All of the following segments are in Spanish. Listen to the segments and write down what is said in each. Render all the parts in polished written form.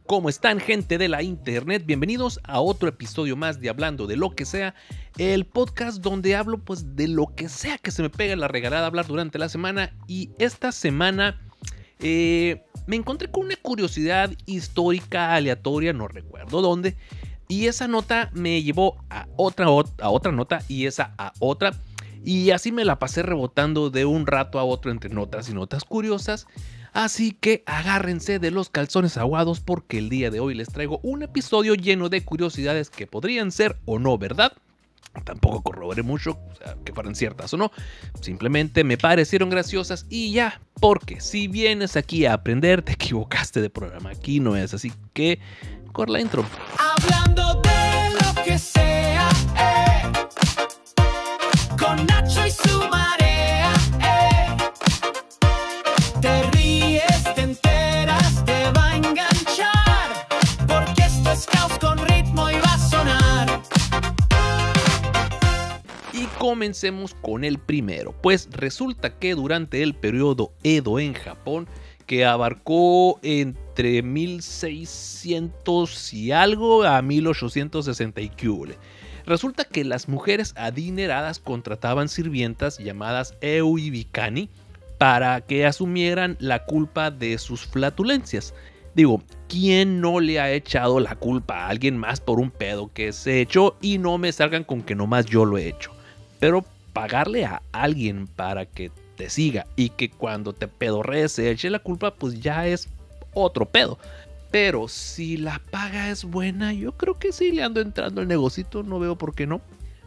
¿Cómo están, gente de la internet? Bienvenidos a otro episodio más de Hablando de lo que sea, el podcast donde hablo pues de lo que sea que se me pegue la regalada hablar durante la semana. Y esta semana me encontré con una curiosidad histórica aleatoria, no recuerdo dónde, y esa nota me llevó a otra nota y esa a otra. Y así me la pasé rebotando de un rato a otro entre notas y notas curiosas. Así que agárrense de los calzones aguados porque el día de hoy les traigo un episodio lleno de curiosidades que podrían ser o no verdad. Tampoco corroboré mucho, o sea, que fueran ciertas o no. Simplemente me parecieron graciosas y ya. Porque si vienes aquí a aprender, te equivocaste de programa. Aquí no es, así que corre la intro. Hablando de lo que sea, con Nacho y su marea, te ríes, te enteras, te va a enganchar, porque esto es caos con ritmo y va a sonar. Y comencemos con el primero, pues resulta que durante el periodo Edo en Japón, que abarcó entre 1600 y algo a 1860 y quíule, resulta que las mujeres adineradas contrataban sirvientas llamadas eubikani para que asumieran la culpa de sus flatulencias. Digo, ¿quién no le ha echado la culpa a alguien más por un pedo que se echó? Y no me salgan con que nomás yo lo he hecho. Pero pagarle a alguien para que te siga y que cuando te pedorrees se eche la culpa, pues ya es otro pedo. Pero si la paga es buena, yo creo que sí le ando entrando al negocito, no veo por qué no.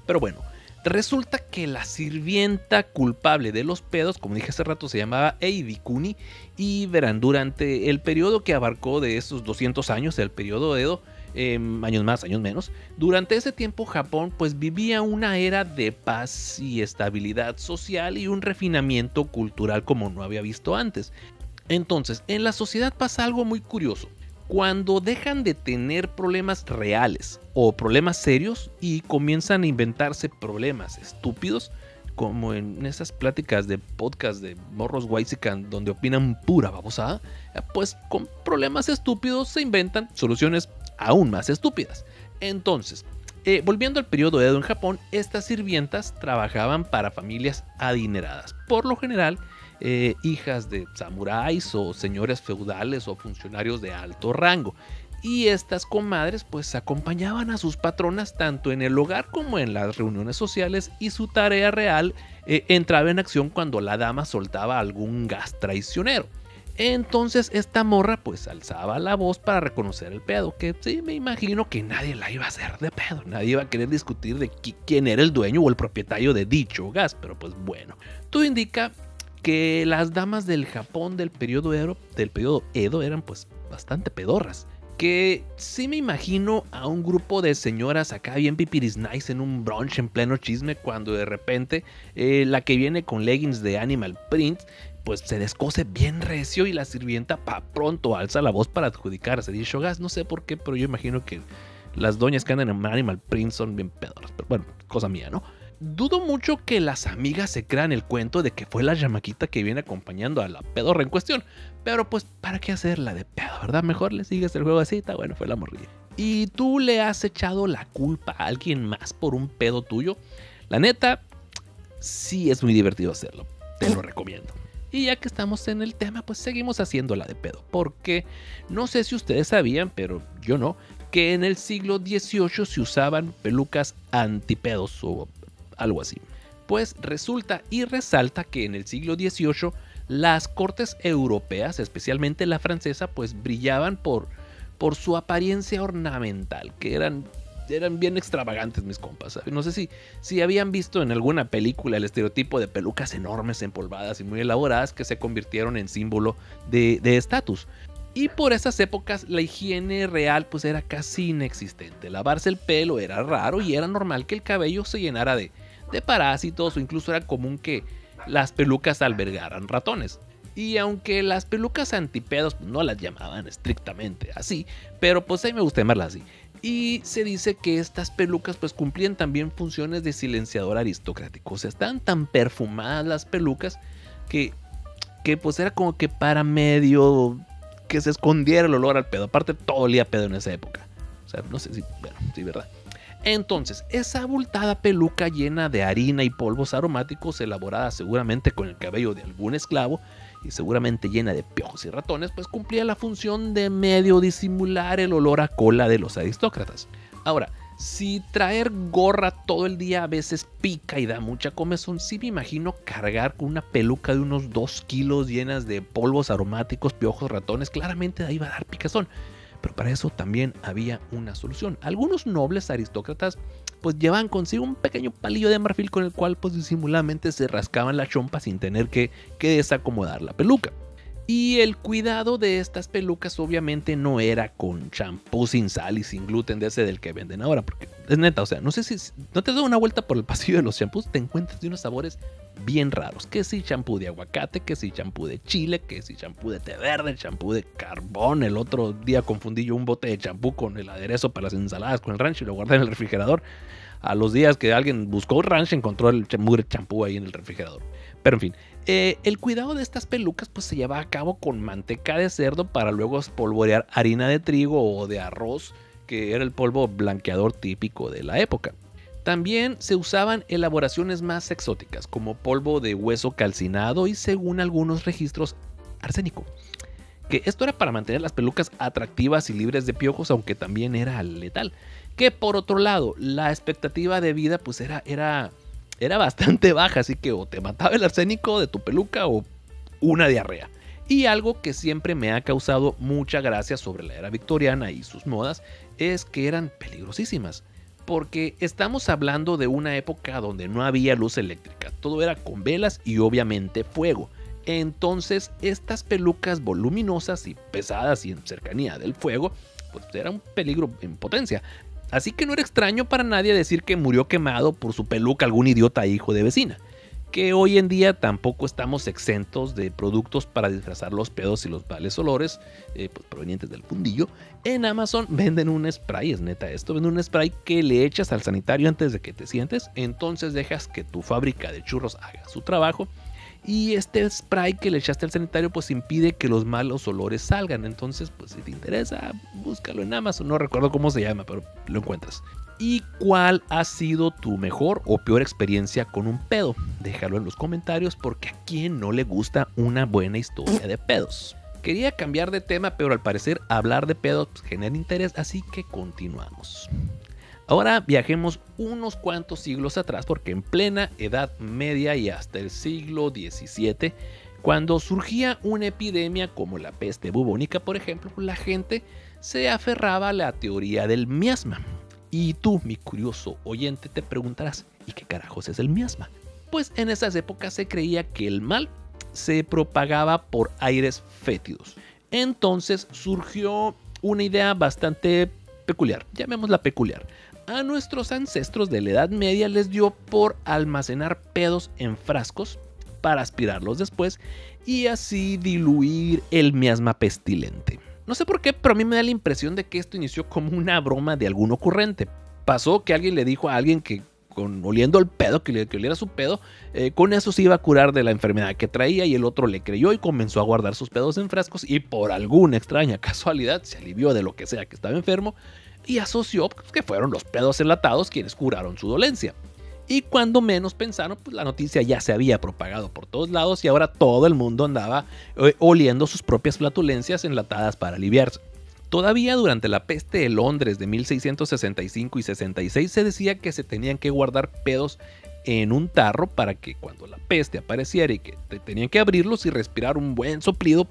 Pero bueno, resulta que la sirvienta culpable de los pedos, como dije hace rato, se llamaba Eibikuni. Y verán, durante el periodo que abarcó de esos 200 años, el periodo Edo, años más, años menos, durante ese tiempo Japón pues vivía una era de paz y estabilidad social y un refinamiento cultural como no había visto antes. Entonces, en la sociedad pasa algo muy curioso. Cuando dejan de tener problemas reales o problemas serios y comienzan a inventarse problemas estúpidos, como en esas pláticas de podcast de morros whitezican donde opinan pura babosada, pues con problemas estúpidos se inventan soluciones aún más estúpidas. Entonces, volviendo al periodo Edo en Japón, estas sirvientas trabajaban para familias adineradas, por lo general hijas de samuráis o señores feudales o funcionarios de alto rango. Y estas comadres pues acompañaban a sus patronas tanto en el hogar como en las reuniones sociales, y su tarea real entraba en acción cuando la dama soltaba algún gas traicionero. Entonces esta morra pues alzaba la voz para reconocer el pedo, que sí, me imagino que nadie la iba a hacer de pedo, nadie iba a querer discutir de quién era el dueño o el propietario de dicho gas, pero pues bueno, todo indica que las damas del Japón del periodo Edo eran pues bastante pedorras. Que sí me imagino a un grupo de señoras acá bien pipiris nice en un brunch en pleno chisme, cuando de repente la que viene con leggings de animal print pues se descose bien recio y la sirvienta pa pronto alza la voz para adjudicarse dicho gas. No sé por qué, pero yo imagino que las doñas que andan en animal print son bien pedoras, pero bueno, cosa mía, ¿no? Dudo mucho que las amigas se crean el cuento de que fue la chamaquita que viene acompañando a la pedorra en cuestión. Pero pues, ¿para qué hacerla de pedo, verdad? Mejor le sigues el juego así, está bueno, fue la morrilla. ¿Y tú le has echado la culpa a alguien más por un pedo tuyo? La neta, sí es muy divertido hacerlo, te lo recomiendo. Y ya que estamos en el tema, pues seguimos haciéndola de pedo. Porque no sé si ustedes sabían, pero yo no, que en el siglo XVIII se usaban pelucas antipedos o algo así. Pues resulta y resalta que en el siglo XVIII las cortes europeas, especialmente la francesa, pues brillaban por su apariencia ornamental, que eran bien extravagantes, mis compas. No sé si habían visto en alguna película el estereotipo de pelucas enormes, empolvadas y muy elaboradas que se convirtieron en símbolo de estatus. Y por esas épocas la higiene real pues era casi inexistente. Lavarse el pelo era raro y era normal que el cabello se llenara de parásitos, o incluso era común que las pelucas albergaran ratones. Y aunque las pelucas antipedos no las llamaban estrictamente así, pero pues a mí me gusta llamarlas así. Y se dice que estas pelucas pues cumplían también funciones de silenciador aristocrático. O sea, estaban tan perfumadas las pelucas que pues era como que para medio que se escondiera el olor al pedo. Aparte, todo olía a pedo en esa época. O sea, no sé si, bueno, sí, ¿verdad? Entonces, esa abultada peluca llena de harina y polvos aromáticos, elaborada seguramente con el cabello de algún esclavo y seguramente llena de piojos y ratones, pues cumplía la función de medio disimular el olor a cola de los aristócratas. Ahora, si traer gorra todo el día a veces pica y da mucha comezón, sí me imagino cargar con una peluca de unos 2 kilos llenas de polvos aromáticos, piojos, ratones, claramente ahí va a dar picazón. Pero para eso también había una solución. Algunos nobles aristócratas pues llevaban consigo un pequeño palillo de marfil con el cual pues disimuladamente se rascaban la chompa sin tener que desacomodar la peluca. Y el cuidado de estas pelucas obviamente no era con champú sin sal y sin gluten de ese del que venden ahora, porque es neta, o sea, no sé si no te das una vuelta por el pasillo de los champús, te encuentras de unos sabores bien raros, que si champú de aguacate, que si champú de chile, que si champú de té verde, champú de carbón. El otro día confundí yo un bote de champú con el aderezo para las ensaladas con el ranch y lo guardé en el refrigerador. A los días que alguien buscó un ranch encontró el champú ahí en el refrigerador. Pero en fin, el cuidado de estas pelucas pues se lleva a cabo con manteca de cerdo para luego espolvorear harina de trigo o de arroz, que era el polvo blanqueador típico de la época. También se usaban elaboraciones más exóticas como polvo de hueso calcinado y, según algunos registros, arsénico. Que esto era para mantener las pelucas atractivas y libres de piojos, aunque también era letal. Que por otro lado, la expectativa de vida pues era bastante baja, así que o te mataba el arsénico de tu peluca o una diarrea. Y algo que siempre me ha causado mucha gracia sobre la era victoriana y sus modas es que eran peligrosísimas. Porque estamos hablando de una época donde no había luz eléctrica, todo era con velas y obviamente fuego. Entonces estas pelucas voluminosas y pesadas y en cercanía del fuego, pues era un peligro en potencia. Así que no era extraño para nadie decir que murió quemado por su peluca algún idiota hijo de vecina. Que hoy en día tampoco estamos exentos de productos para disfrazar los pedos y los males olores pues provenientes del fundillo. En Amazon venden un spray, es neta esto, venden un spray que le echas al sanitario antes de que te sientes, entonces dejas que tu fábrica de churros haga su trabajo. Y este spray que le echaste al sanitario pues impide que los malos olores salgan. Entonces pues si te interesa, búscalo en Amazon. No recuerdo cómo se llama, pero lo encuentras. ¿Y cuál ha sido tu mejor o peor experiencia con un pedo? Déjalo en los comentarios, porque a quién no le gusta una buena historia de pedos. Quería cambiar de tema, pero al parecer hablar de pedos pues genera interés, así que continuamos. Ahora viajemos unos cuantos siglos atrás, porque en plena Edad Media y hasta el siglo XVII, cuando surgía una epidemia como la peste bubónica, por ejemplo, la gente se aferraba a la teoría del miasma. Y tú, mi curioso oyente, te preguntarás, ¿y qué carajos es el miasma? Pues en esas épocas se creía que el mal se propagaba por aires fétidos. Entonces surgió una idea bastante peculiar, llamémosla peculiar. A nuestros ancestros de la Edad Media les dio por almacenar pedos en frascos para aspirarlos después y así diluir el miasma pestilente. No sé por qué, pero a mí me da la impresión de que esto inició como una broma de algún ocurrente. Pasó que alguien le dijo a alguien que oliendo el pedo, que oliera su pedo, con eso se iba a curar de la enfermedad que traía, y el otro le creyó y comenzó a guardar sus pedos en frascos y por alguna extraña casualidad se alivió de lo que sea que estaba enfermo y asoció que fueron los pedos enlatados quienes curaron su dolencia. Y cuando menos pensaron, pues la noticia ya se había propagado por todos lados y ahora todo el mundo andaba oliendo sus propias flatulencias enlatadas para aliviarse. Todavía durante la peste de Londres de 1665 y 66 se decía que se tenían que guardar pedos en un tarro para que cuando la peste apareciera y que tenían que abrirlos y respirar un buen soplido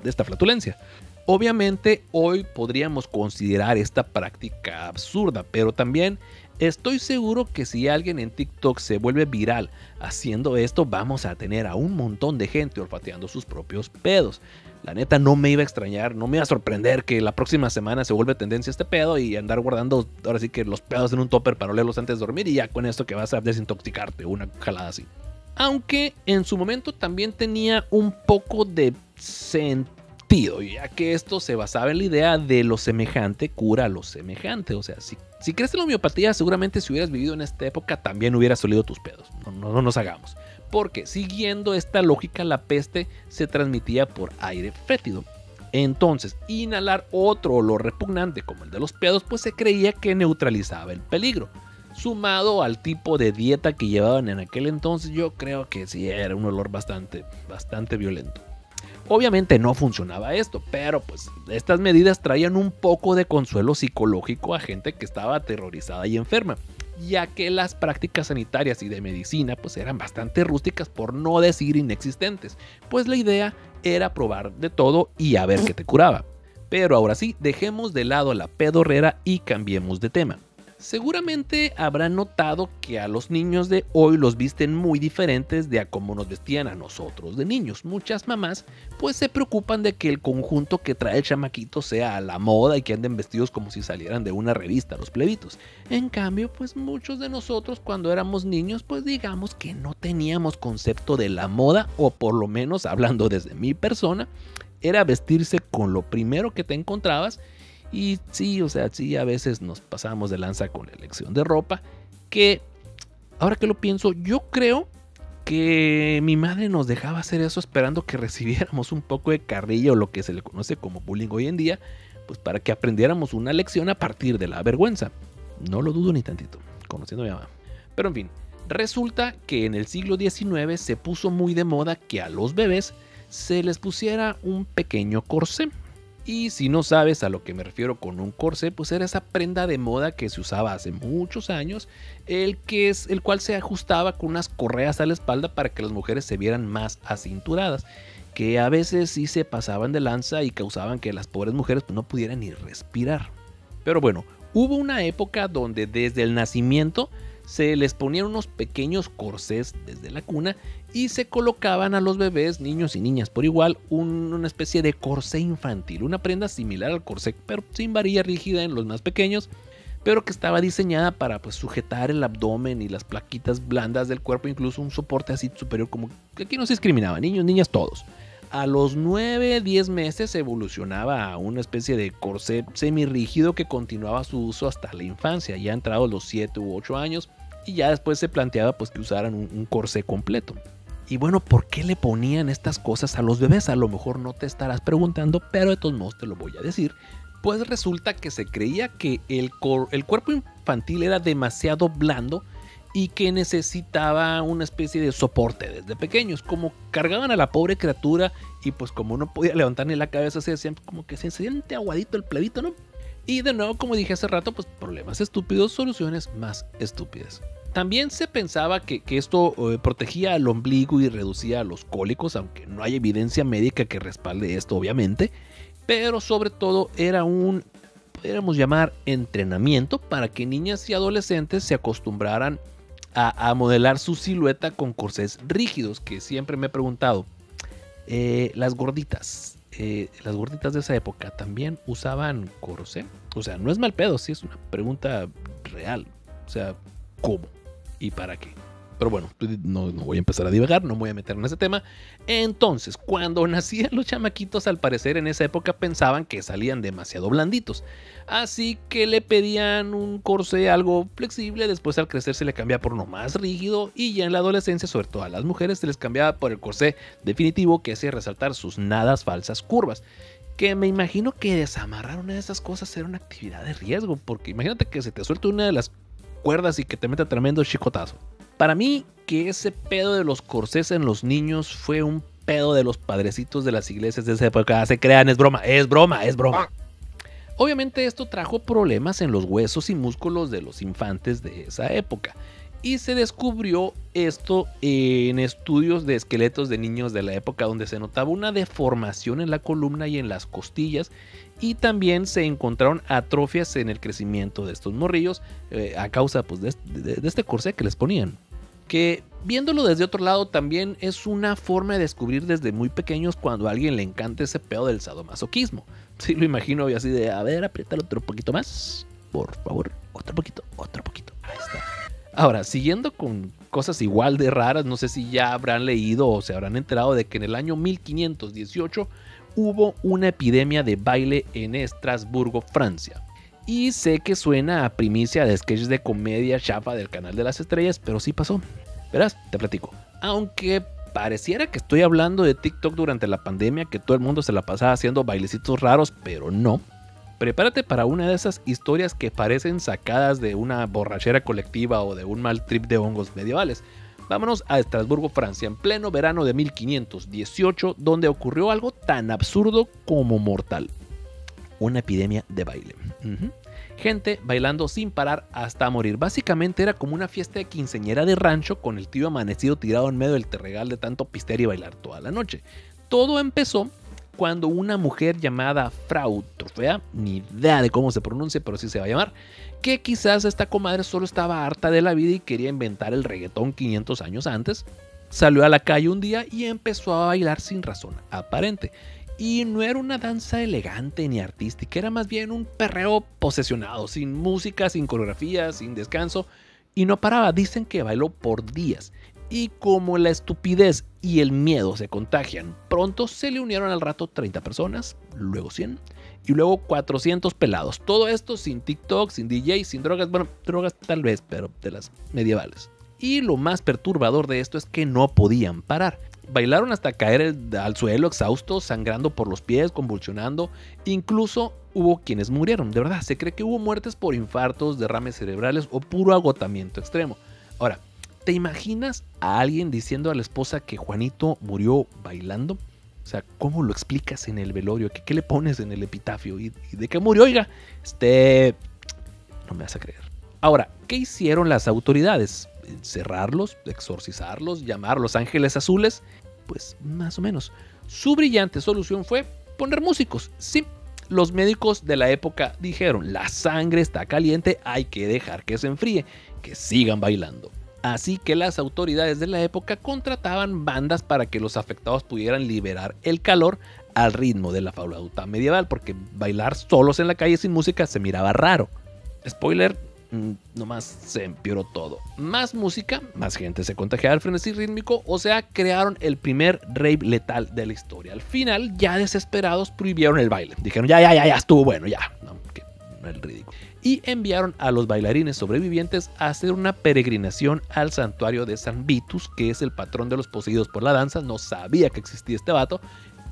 de esta flatulencia. Obviamente hoy podríamos considerar esta práctica absurda, pero también estoy seguro que si alguien en TikTok se vuelve viral haciendo esto, vamos a tener a un montón de gente olfateando sus propios pedos. La neta no me iba a extrañar, no me iba a sorprender que la próxima semana se vuelve tendencia este pedo y andar guardando ahora sí que los pedos en un topper para olerlos antes de dormir y ya con esto que vas a desintoxicarte, una jalada así. Aunque en su momento también tenía un poco de sentido, ya que esto se basaba en la idea de lo semejante cura lo semejante. O sea, si crees en la homeopatía, seguramente si hubieras vivido en esta época también hubieras olido tus pedos. No nos hagamos. Porque siguiendo esta lógica, la peste se transmitía por aire fétido. Entonces, inhalar otro olor repugnante como el de los pedos, pues se creía que neutralizaba el peligro. Sumado al tipo de dieta que llevaban en aquel entonces, yo creo que sí era un olor bastante violento. Obviamente no funcionaba esto, pero pues estas medidas traían un poco de consuelo psicológico a gente que estaba aterrorizada y enferma, ya que las prácticas sanitarias y de medicina pues eran bastante rústicas, por no decir inexistentes, pues la idea era probar de todo y a ver qué te curaba. Pero ahora sí, dejemos de lado la pedorrera y cambiemos de tema. Seguramente habrán notado que a los niños de hoy los visten muy diferentes de a cómo nos vestían a nosotros de niños. Muchas mamás pues se preocupan de que el conjunto que trae el chamaquito sea a la moda y que anden vestidos como si salieran de una revista los plebitos. En cambio pues muchos de nosotros cuando éramos niños pues digamos que no teníamos concepto de la moda, o por lo menos hablando desde mi persona, era vestirse con lo primero que te encontrabas. Y sí, sí, a veces nos pasábamos de lanza con la elección de ropa, que ahora que lo pienso, yo creo que mi madre nos dejaba hacer eso esperando que recibiéramos un poco de carrilla o lo que se le conoce como bullying hoy en día, pues para que aprendiéramos una lección a partir de la vergüenza. No lo dudo ni tantito, conociendo a mi mamá. Pero en fin, resulta que en el siglo XIX se puso muy de moda que a los bebés se les pusiera un pequeño corsé. Y si no sabes a lo que me refiero con un corsé, pues era esa prenda de moda que se usaba hace muchos años, el cual se ajustaba con unas correas a la espalda para que las mujeres se vieran más acinturadas, que a veces sí se pasaban de lanza y causaban que las pobres mujeres pues no pudieran ni respirar. Pero bueno, hubo una época donde desde el nacimiento se les ponían unos pequeños corsés desde la cuna y se colocaban a los bebés, niños y niñas por igual, una especie de corsé infantil, una prenda similar al corsé pero sin varilla rígida en los más pequeños, pero que estaba diseñada para pues sujetar el abdomen y las plaquitas blandas del cuerpo, incluso un soporte así superior, como que aquí no se discriminaba, niños, niñas, todos. A los 9-10 meses evolucionaba a una especie de corsé semirrígido que continuaba su uso hasta la infancia, ya entrados los 7 u 8 años, y ya después se planteaba pues que usaran un corsé completo. Y bueno, ¿por qué le ponían estas cosas a los bebés? A lo mejor no te estarás preguntando, pero de todos modos te lo voy a decir. Pues resulta que se creía que el cuerpo infantil era demasiado blando y que necesitaba una especie de soporte desde pequeños, como cargaban a la pobre criatura y pues como no podía levantar ni la cabeza, se decían como que se siente aguadito el plebito, ¿no? Y de nuevo, como dije hace rato, pues problemas estúpidos, soluciones más estúpidas. También se pensaba que esto protegía al ombligo y reducía los cólicos, aunque no hay evidencia médica que respalde esto obviamente, pero sobre todo era podríamos llamar entrenamiento para que niñas y adolescentes se acostumbraran a modelar su silueta con corsés rígidos, que siempre me he preguntado, las gorditas de esa época también usaban corsé. O sea, no es mal pedo, sí es una pregunta real. O sea, ¿cómo? ¿Y para qué? Pero bueno, no voy a empezar a divagar, no me voy a meter en ese tema. Entonces, cuando nacían los chamaquitos, al parecer en esa época pensaban que salían demasiado blanditos. Así que le pedían un corsé algo flexible, después al crecer se le cambiaba por uno más rígido y ya en la adolescencia, sobre todo a las mujeres, se les cambiaba por el corsé definitivo que hacía resaltar sus nadas falsas curvas. Que me imagino que desamarrar una de esas cosas era una actividad de riesgo, porque imagínate que se te suelte una de las cuerdas y que te meta tremendo chicotazo. Para mí, que ese pedo de los corsés en los niños fue un pedo de los padrecitos de las iglesias de esa época. Se crean, es broma. Obviamente esto trajo problemas en los huesos y músculos de los infantes de esa época. Y se descubrió esto en estudios de esqueletos de niños de la época, donde se notaba una deformación en la columna y en las costillas. Y también se encontraron atrofias en el crecimiento de estos morrillos a causa pues, de este corsé que les ponían. Que viéndolo desde otro lado también es una forma de descubrir desde muy pequeños cuando a alguien le encanta ese pedo del sadomasoquismo. Sí, lo imagino y así de, a ver, apriétalo otro poquito más. Por favor, otro poquito. Ahí está. Ahora, siguiendo con cosas igual de raras, no sé si ya habrán leído o se habrán enterado de que en el año 1518 hubo una epidemia de baile en Estrasburgo, Francia. Y sé que suena a primicia de sketches de comedia chafa del Canal de las Estrellas, pero sí pasó. Verás, te platico. Aunque pareciera que estoy hablando de TikTok durante la pandemia, que todo el mundo se la pasaba haciendo bailecitos raros, pero no. Prepárate para una de esas historias que parecen sacadas de una borrachera colectiva o de un mal trip de hongos medievales. Vámonos a Estrasburgo, Francia, en pleno verano de 1518, donde ocurrió algo tan absurdo como mortal. Una epidemia de baile. Gente bailando sin parar hasta morir. Básicamente era como una fiesta de quinceañera de rancho con el tío amanecido tirado en medio del terregal de tanto pistear y bailar toda la noche. Todo empezó cuando una mujer llamada Frau Trofea, ni idea de cómo se pronuncia, pero sí se va a llamar, que quizás esta comadre solo estaba harta de la vida y quería inventar el reggaetón 500 años antes, salió a la calle un día y empezó a bailar sin razón aparente. Y no era una danza elegante ni artística, era más bien un perreo posesionado, sin música, sin coreografía, sin descanso, y no paraba. Dicen que bailó por días. Y como la estupidez y el miedo se contagian, pronto se le unieron al rato 30 personas, luego 100 y luego 400 pelados. Todo esto sin TikTok, sin DJ, sin drogas, bueno, drogas tal vez, pero de las medievales. Y lo más perturbador de esto es que no podían parar. Bailaron hasta caer al suelo exhaustos, sangrando por los pies, convulsionando. Incluso hubo quienes murieron. De verdad, se cree que hubo muertes por infartos, derrames cerebrales o puro agotamiento extremo. Ahora, ¿te imaginas a alguien diciendo a la esposa que Juanito murió bailando? O sea, ¿cómo lo explicas en el velorio? ¿Qué le pones en el epitafio? ¿Y de qué murió? Oiga, no me vas a creer. Ahora, ¿qué hicieron las autoridades? ¿Encerrarlos? ¿Exorcizarlos? ¿Llamar a los ángeles azules? Pues más o menos. Su brillante solución fue poner músicos. Sí, los médicos de la época dijeron, la sangre está caliente, hay que dejar que se enfríe, que sigan bailando. Así que las autoridades de la época contrataban bandas para que los afectados pudieran liberar el calor al ritmo de la flauta medieval, porque bailar solos en la calle sin música se miraba raro. Spoiler, nomás se empeoró todo. Más música, más gente se contagiaba al frenesí rítmico, o sea, crearon el primer rave letal de la historia. Al final, ya desesperados, prohibieron el baile. Dijeron, ya, estuvo bueno, ya. No, que no es ridículo. Y enviaron a los bailarines sobrevivientes a hacer una peregrinación al santuario de San Vitus, que es el patrón de los poseídos por la danza. No sabía que existía este vato.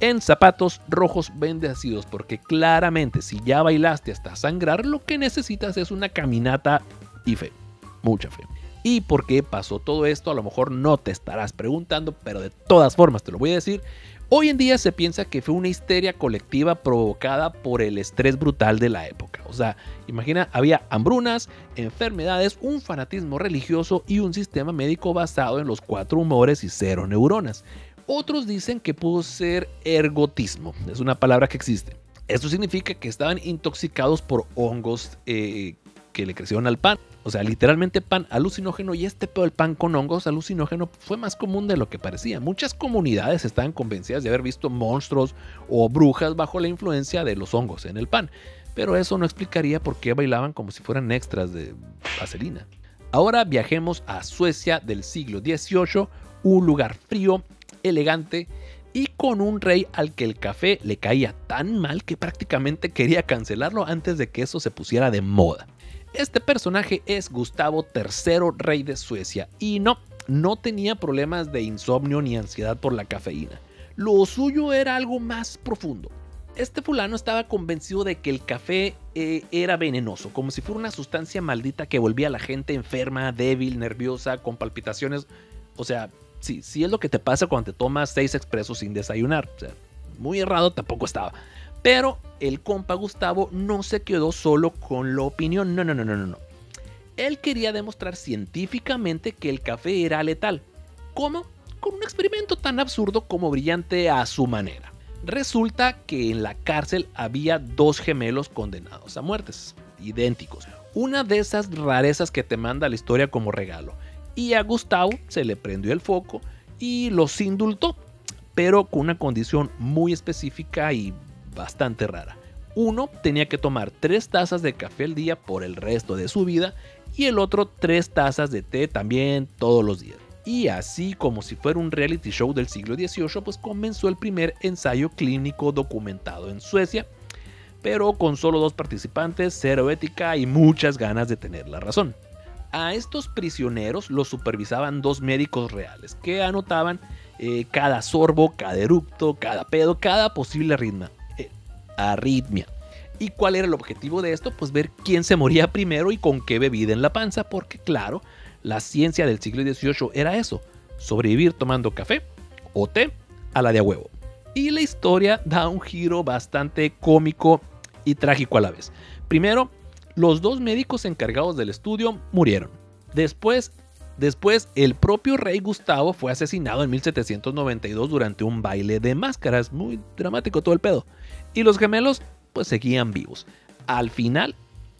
En zapatos rojos bendecidos, porque claramente si ya bailaste hasta sangrar, lo que necesitas es una caminata y fe, mucha fe. ¿Y por qué pasó todo esto? A lo mejor no te estarás preguntando, pero de todas formas te lo voy a decir. Hoy en día se piensa que fue una histeria colectiva provocada por el estrés brutal de la época. O sea, imagina, había hambrunas, enfermedades, un fanatismo religioso y un sistema médico basado en los 4 humores y 0 neuronas. Otros dicen que pudo ser ergotismo, es una palabra que existe. Esto significa que estaban intoxicados por hongos que le crecieron al pan. O sea, literalmente pan alucinógeno, y este pedo del pan con hongos alucinógeno fue más común de lo que parecía. Muchas comunidades estaban convencidas de haber visto monstruos o brujas bajo la influencia de los hongos en el pan. Pero eso no explicaría por qué bailaban como si fueran extras de vaselina. Ahora viajemos a Suecia del siglo XVIII, un lugar frío, elegante y con un rey al que el café le caía tan mal que prácticamente quería cancelarlo antes de que eso se pusiera de moda. Este personaje es Gustavo III, rey de Suecia, y no tenía problemas de insomnio ni ansiedad por la cafeína. Lo suyo era algo más profundo. Este fulano estaba convencido de que el café era venenoso, como si fuera una sustancia maldita que volvía a la gente enferma, débil, nerviosa, con palpitaciones. O sea, sí es lo que te pasa cuando te tomas 6 expresos sin desayunar. O sea, muy errado tampoco estaba. Pero el compa Gustavo no se quedó solo con la opinión. No. Él quería demostrar científicamente que el café era letal. ¿Cómo? Con un experimento tan absurdo como brillante a su manera. Resulta que en la cárcel había 2 gemelos condenados a muertes, idénticos. Una de esas rarezas que te manda la historia como regalo. Y a Gustavo se le prendió el foco y los indultó, pero con una condición muy específica y bastante rara. Uno tenía que tomar 3 tazas de café al día por el resto de su vida y el otro 3 tazas de té también todos los días. Y así, como si fuera un reality show del siglo XVIII, pues comenzó el primer ensayo clínico documentado en Suecia, pero con solo 2 participantes, 0 ética y muchas ganas de tener la razón. A estos prisioneros los supervisaban 2 médicos reales que anotaban cada sorbo, cada eructo, cada pedo, cada posible arritmia. ¿Y cuál era el objetivo de esto? Pues ver quién se moría primero y con qué bebida en la panza, porque claro, la ciencia del siglo XVIII era eso, sobrevivir tomando café o té a la de a huevo. Y la historia da un giro bastante cómico y trágico a la vez. Primero, los 2 médicos encargados del estudio murieron. Después, el propio rey Gustavo fue asesinado en 1792 durante un baile de máscaras. Muy dramático todo el pedo. Y los gemelos pues seguían vivos. Al final,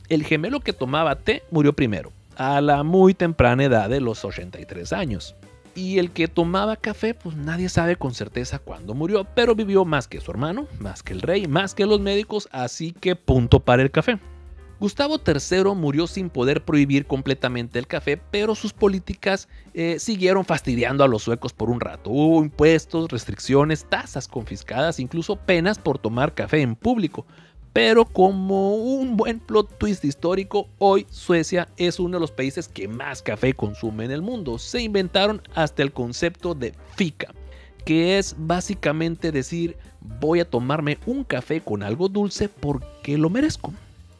el gemelo que tomaba té murió primero, a la muy temprana edad de los 83 años. Y el que tomaba café, pues nadie sabe con certeza cuándo murió, pero vivió más que su hermano, más que el rey, más que los médicos, así que punto para el café. Gustavo III murió sin poder prohibir completamente el café, pero sus políticas siguieron fastidiando a los suecos por un rato. Hubo impuestos, restricciones, tasas confiscadas, incluso penas por tomar café en público. Pero como un buen plot twist histórico, hoy Suecia es uno de los países que más café consume en el mundo. Se inventaron hasta el concepto de fika, que es básicamente decir, voy a tomarme un café con algo dulce porque lo merezco.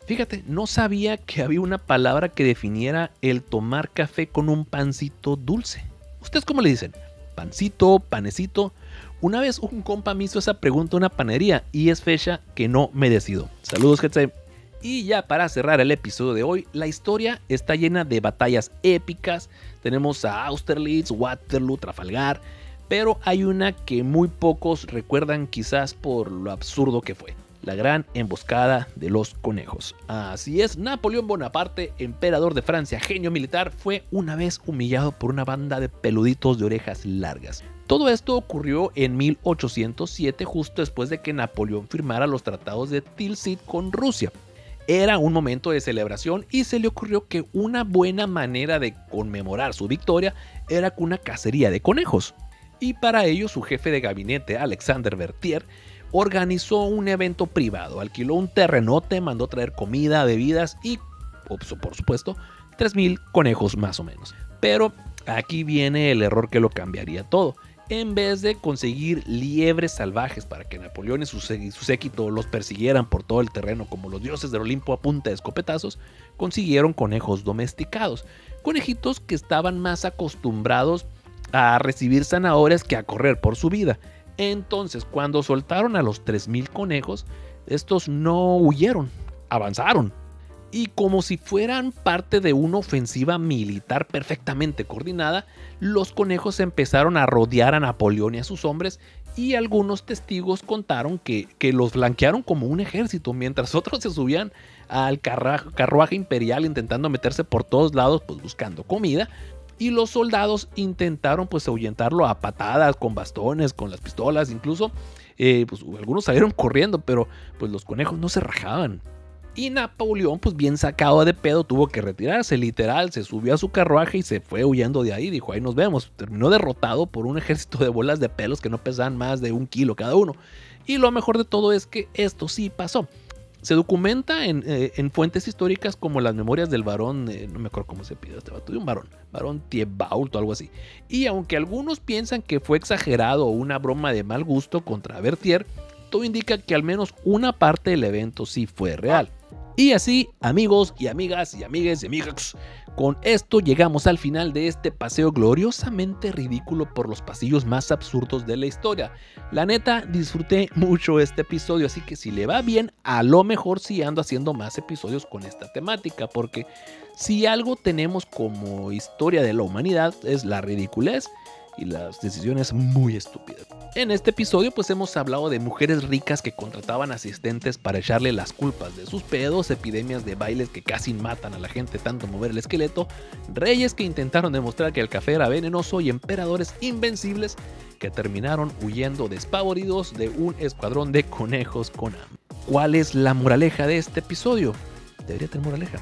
Fíjate, no sabía que había una palabra que definiera el tomar café con un pancito dulce. ¿Ustedes cómo le dicen? ¿Pancito? ¿Panecito? Una vez un compa me hizo esa pregunta en una panadería y es fecha que no me decido. Saludos, gente. Y ya para cerrar el episodio de hoy, la historia está llena de batallas épicas. Tenemos a Austerlitz, Waterloo, Trafalgar, pero hay una que muy pocos recuerdan quizás por lo absurdo que fue. La gran emboscada de los conejos. Así es, Napoleón Bonaparte, emperador de Francia, genio militar, fue una vez humillado por una banda de peluditos de orejas largas. Todo esto ocurrió en 1807, justo después de que Napoleón firmara los tratados de Tilsit con Rusia. Era un momento de celebración y se le ocurrió que una buena manera de conmemorar su victoria era con una cacería de conejos. Y para ello su jefe de gabinete, Alexander Berthier, organizó un evento privado, alquiló un terrenote, mandó traer comida, bebidas y, por supuesto, 3,000 conejos más o menos. Pero aquí viene el error que lo cambiaría todo. En vez de conseguir liebres salvajes para que Napoleón y su séquito los persiguieran por todo el terreno como los dioses del Olimpo a punta de escopetazos, consiguieron conejos domesticados. Conejitos que estaban más acostumbrados a recibir zanahorias que a correr por su vida. Entonces, cuando soltaron a los 3,000 conejos, estos no huyeron, avanzaron. Y como si fueran parte de una ofensiva militar perfectamente coordinada, los conejos empezaron a rodear a Napoleón y a sus hombres, y algunos testigos contaron que los flanquearon como un ejército, mientras otros se subían al carruaje imperial intentando meterse por todos lados, pues buscando comida. Y los soldados intentaron pues ahuyentarlo a patadas, con bastones, con las pistolas, incluso pues algunos salieron corriendo, pero pues los conejos no se rajaban. Y Napoleón, pues bien sacado de pedo, tuvo que retirarse, literal, se subió a su carruaje y se fue huyendo de ahí, dijo, ahí nos vemos. Terminó derrotado por un ejército de bolas de pelos que no pesaban más de 1 kilo cada uno. Y lo mejor de todo es que esto sí pasó. Se documenta en fuentes históricas como las memorias del varón, no me acuerdo cómo se pide este vato, de un varón Thibault o algo así. Y aunque algunos piensan que fue exagerado o una broma de mal gusto contra Berthier, todo indica que al menos una parte del evento sí fue real. Y así, amigos y amigas y amigues y amigas, con esto llegamos al final de este paseo gloriosamente ridículo por los pasillos más absurdos de la historia. La neta, disfruté mucho este episodio, así que si le va bien, a lo mejor sí ando haciendo más episodios con esta temática, porque si algo tenemos como historia de la humanidad es la ridiculez y las decisiones muy estúpidas. En este episodio pues hemos hablado de mujeres ricas que contrataban asistentes para echarle las culpas de sus pedos, epidemias de bailes que casi matan a la gente tanto mover el esqueleto, reyes que intentaron demostrar que el café era venenoso y emperadores invencibles que terminaron huyendo despavoridos de un escuadrón de conejos con hambre. ¿Cuál es la moraleja de este episodio? Debería tener moraleja.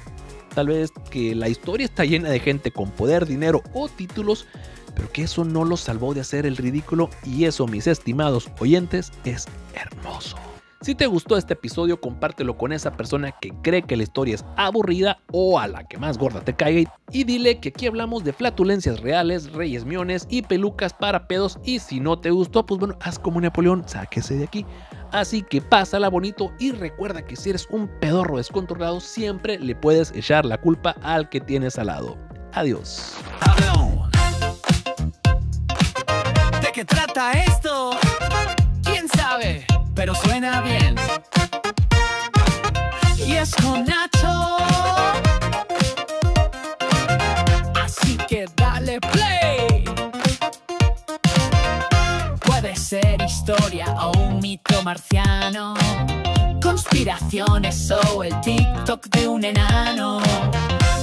Tal vez que la historia está llena de gente con poder, dinero o títulos, pero que eso no los salvó de hacer el ridículo, y eso, mis estimados oyentes, es hermoso. Si te gustó este episodio, compártelo con esa persona que cree que la historia es aburrida o a la que más gorda te caiga y dile que aquí hablamos de flatulencias reales, reyes miones y pelucas para pedos, y si no te gustó, pues bueno, haz como Napoleón, sáquese de aquí. Así que pásala bonito y recuerda que si eres un pedorro descontrolado, siempre le puedes echar la culpa al que tienes al lado. Adiós. ¿De qué trata esto? ¿Quién sabe? Pero suena bien. Y es con Nacho. Así que dale play. Puede ser historia o un mito marciano, conspiraciones o el TikTok de un enano,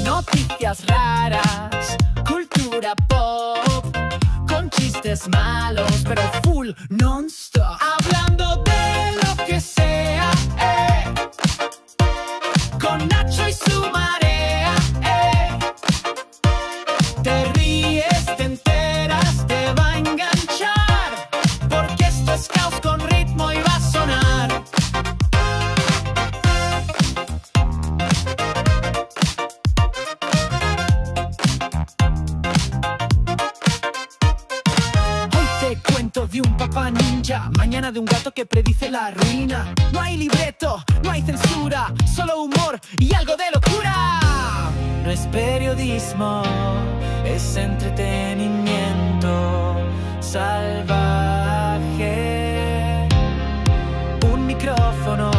noticias raras, cultura pop, con chistes malos pero full non-stop. Hablando de lo que sea, con Nacho y su marea, te ríes, te enteras, te va a enganchar, porque esto es caos con ritmo y va a sonar. De un papá ninja, mañana de un gato que predice la ruina. No hay libreto, no hay censura, solo humor y algo de locura. No es periodismo, es entretenimiento salvaje. Un micrófono